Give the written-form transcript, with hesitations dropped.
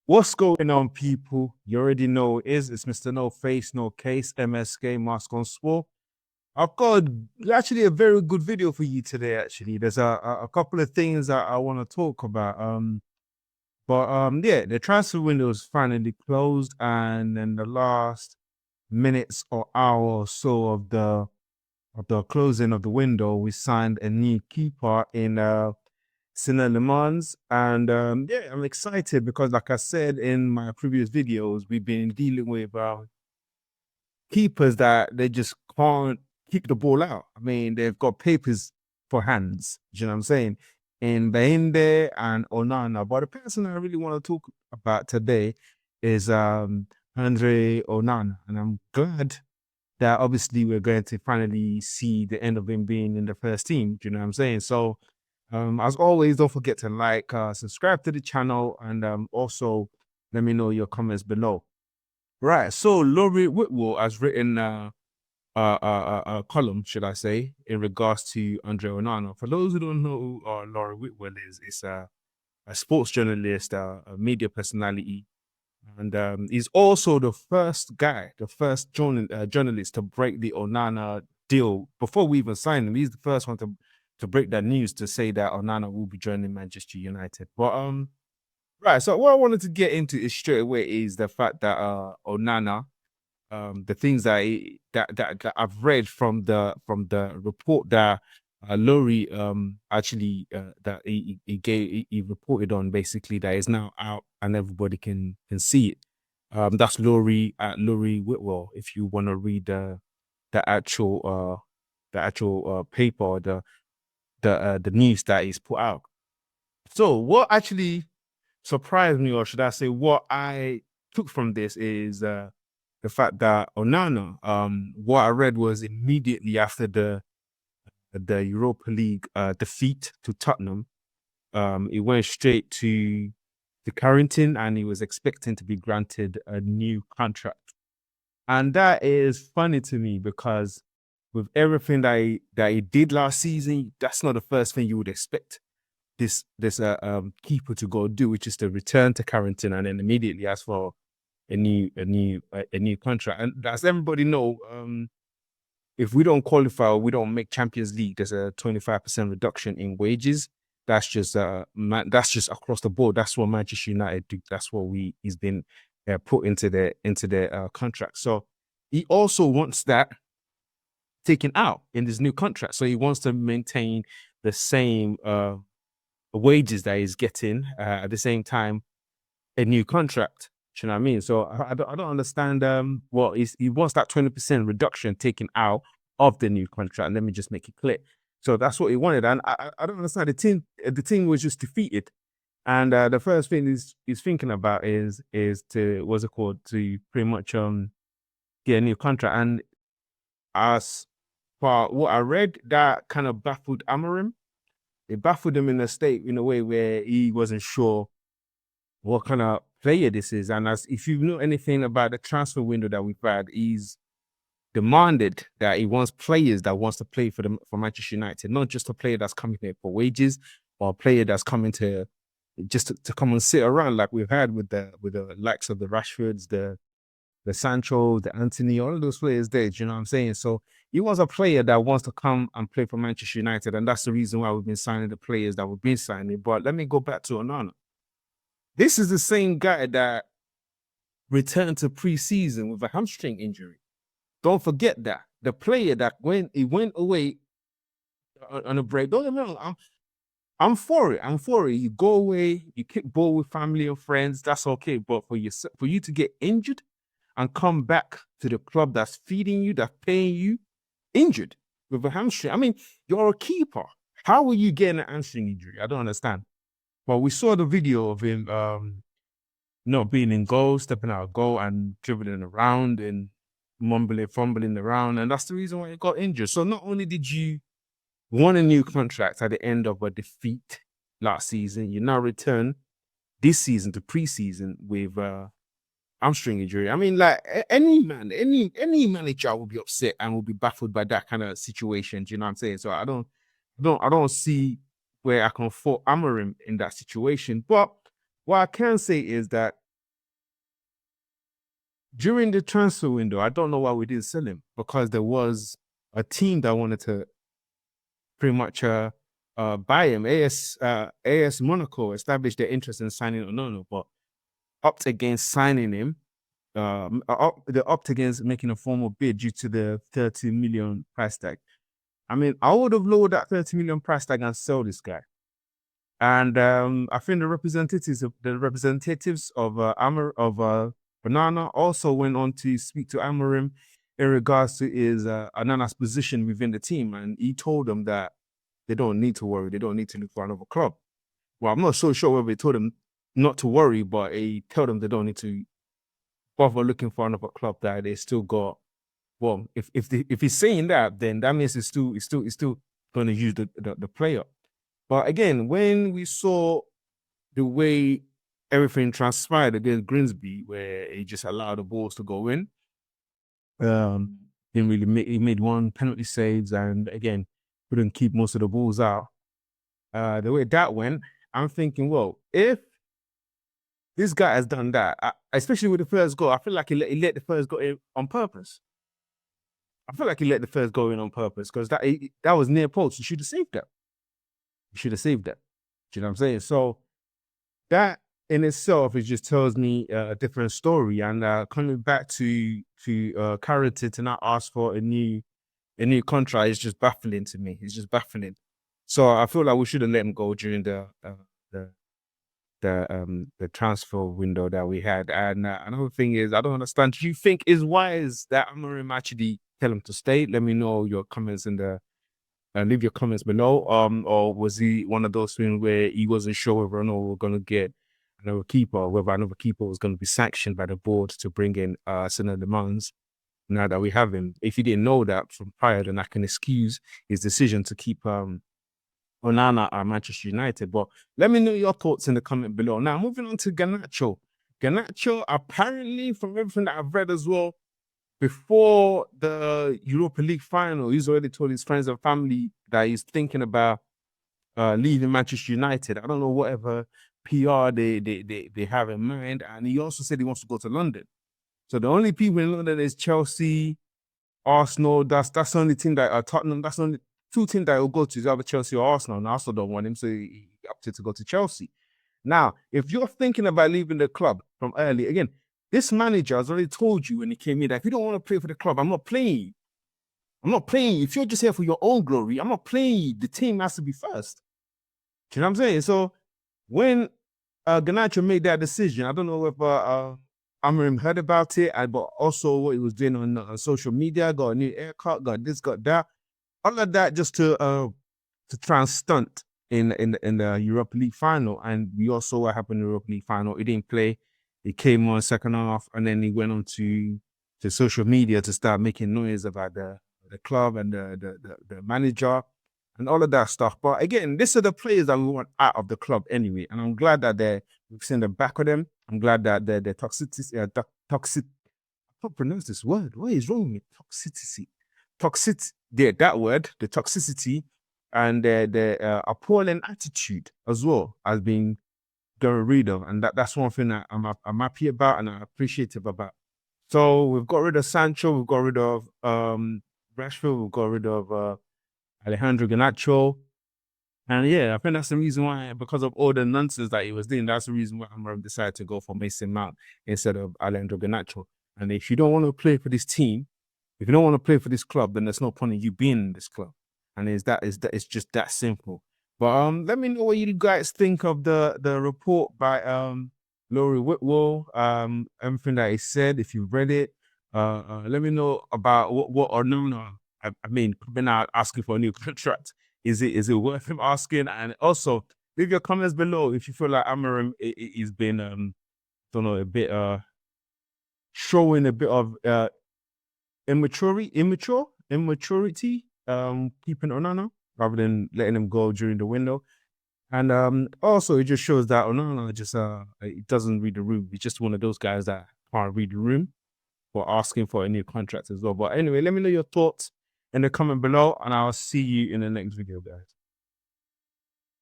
What's going on, people? You already know it is. It's Mr. No Face, No Case, MSK, Mask on Swore. I've got actually a very good video for you today, actually. There's a couple of things that I want to talk about. Yeah, the transfer window is finally closed, and in the last minutes or hour or so of the closing of the window, we signed a new keeper in Sina Le Mans. And yeah, I'm excited because, like I said in my previous videos, we've been dealing with keepers that they just can't kick the ball out. I mean, they've got papers for hands. Do you know what I'm saying? In Behinde and Onana. But the person I really want to talk about today is Andre Onana. And I'm glad that obviously we're going to finally see the end of him being in the first team. Do you know what I'm saying? So, as always, don't forget to like, subscribe to the channel, and also let me know your comments below. Right. So, Laurie Witwell has written a column, should I say, in regards to Andre Onana. For those who don't know who Laurie Witwell is, it's a sports journalist, a media personality, and he's also the first guy, the first journalist to break the Onana deal before we even signed him. He's the first one to break that news to say that Onana will be joining Manchester United. But right. So what I wanted to get into is straight away is the fact that Onana, the things that I've read from the report that Laurie actually that he reported on, basically, that is now out and everybody can see it. That's Laurie at Laurie Witwell. If you want to read the actual paper, the news that he's put out. So what actually surprised me, or should I say, what I took from this is the fact that Onana, what I read was immediately after the Europa League defeat to Tottenham, he went straight to Carrington, and he was expecting to be granted a new contract. And that is funny to me because with everything that he did last season, that's not the first thing you would expect this keeper to go do, which is to return to Carrington and then immediately ask for a new contract. And as everybody know, if we don't qualify or we don't make Champions League, there's a 25% reduction in wages. That's just that's just across the board. That's what Manchester United do. That's what he's been put into their contract. So he also wants that taken out in this new contract. So he wants to maintain the same wages that he's getting, at the same time a new contract. Do you know what I mean? So I don't understand what he wants that 20% reduction taken out of the new contract. Let me just make it clear. So that's what he wanted. And I don't understand. The team was just defeated. And the first thing he's thinking about is to, what's it called, to pretty much get a new contract. And as for what I read, that kind of baffled Amorim. It baffled him in a state, in a way where he wasn't sure what kind of player this is. And as if you know anything about the transfer window that we've had, he's demanded that he wants players that wants to play for Manchester United, not just a player that's coming here for wages, or a player that's coming to just to come and sit around like we've had with the likes of the Rashfords, the Sancho, the Anthony, all of those players there. Do you know what I'm saying? So he wants a player that wants to come and play for Manchester United, and that's the reason why we've been signing the players that we've been signing. But let me go back to Onana. This is the same guy that returned to preseason with a hamstring injury. Don't forget that. The player that when he went away on a break, don't get me wrong, I'm for it. I'm for it. You go away, you kick ball with family and friends, that's okay. But for you to get injured and come back to the club that's feeding you, that's paying you, injured with a hamstring. I mean, you're a keeper. How are you getting an hamstring injury? I don't understand. Well, we saw the video of him not being in goal, stepping out of goal and dribbling around and fumbling around. And that's the reason why he got injured. So not only did you want a new contract at the end of a defeat last season, you now return this season to preseason with hamstring injury. I mean, like any manager will be upset and will be baffled by that kind of situation. Do you know what I'm saying? So I don't see where I can fault Amorim in that situation. But what I can say is that during the transfer window, I don't know why we didn't sell him, because there was a team that wanted to pretty much buy him. AS Monaco established their interest in signing Onana, but opted against signing him. They opted against making a formal bid due to the 30 million price tag. I mean, I would have lowered that 30 million price tag and sell this guy. And I think the representatives of Onana also went on to speak to Amorim in regards to his Onana's position within the team, and he told them that they don't need to worry, they don't need to look for another club. Well, I'm not so sure whether he told them not to worry, but he told them they don't need to bother looking for another club, that they still got. Well, if he's saying that, then that means he's still going to use the player. But again, when we saw the way everything transpired against Grimsby, where he just allowed the balls to go in, didn't really he made one penalty saves, and again couldn't keep most of the balls out. The way that went, I'm thinking, well, if this guy has done that, especially with the first goal, I feel like he let the first goal in on purpose. I feel like he let the first goal in on purpose, because that was near post. He should have saved that. He should have saved that. Do you know what I'm saying? So that in itself, it just tells me a different story. And coming back to Carrington to not ask for a new contract is just baffling to me. It's just baffling. So I feel like we should have let him go during the transfer window that we had. And another thing is, I don't understand. Do you think it's wise that Amorim actually tell him to stay? Let me know your comments in the. Leave your comments below. Or was he one of those things where he wasn't sure whether or not we were going to get another keeper, or whether another keeper was going to be sanctioned by the board to bring in Arsenal demands now that we have him? If you didn't know that from prior, then I can excuse his decision to keep Onana at Manchester United. But let me know your thoughts in the comment below. Now, moving on to Garnacho. Garnacho, apparently, from everything that I've read as well, before the Europa League final, he's already told his friends and family that he's thinking about leaving Manchester United. I don't know whatever PR they have in mind. And he also said he wants to go to London. So the only people in London is Chelsea, Arsenal. That's the only team that Tottenham. That's the only two teams that he'll go to. Is either Chelsea or Arsenal. And Arsenal don't want him, so he opted to go to Chelsea. Now, if you're thinking about leaving the club from early, again, this manager has already told you when he came in that if you don't want to play for the club, I'm not playing. I'm not playing. If you're just here for your own glory, I'm not playing. The team has to be first. Do you know what I'm saying? So when Garnacho made that decision, I don't know if Amorim heard about it, but also what he was doing on social media, got a new haircut, got this, got that. All of that just to try and stunt in the Europa League final. And we all saw what happened in the Europa League final. He didn't play. He came on second half, and then he went on to social media to start making noise about the club and the manager and all of that stuff. But again, these are the players that we want out of the club anyway. And I'm glad that we've seen the back of them. I'm glad that the toxicity, I can't pronounce this word. What is wrong with toxicity? Yeah, that word, the toxicity, and the appalling attitude as well has been getting rid of. And that's one thing that I'm happy about and I'm appreciative about. So we've got rid of Sancho, we've got rid of Rashford, we've got rid of Alejandro Garnacho. And yeah, I think that's the reason why, because of all the nonsense that he was doing, that's the reason why Amorim decided to go for Mason Mount instead of Alejandro Garnacho. And if you don't want to play for this team, if you don't want to play for this club, then there's no point in you being in this club. And it's just that simple. But let me know what you guys think of the report by Laurie Witwell. Everything that he said, if you read it. Let me know about what Onana. I mean, been out asking for a new contract. Is it worth him asking? And also leave your comments below if you feel like Amorim has been don't know, a bit showing a bit of immaturity, keeping Onana rather than letting him go during the window. And also it just shows that Onana just it doesn't read the room. He's just one of those guys that can't read the room for asking for a new contract as well. But anyway, let me know your thoughts in the comment below, and I'll see you in the next video, guys.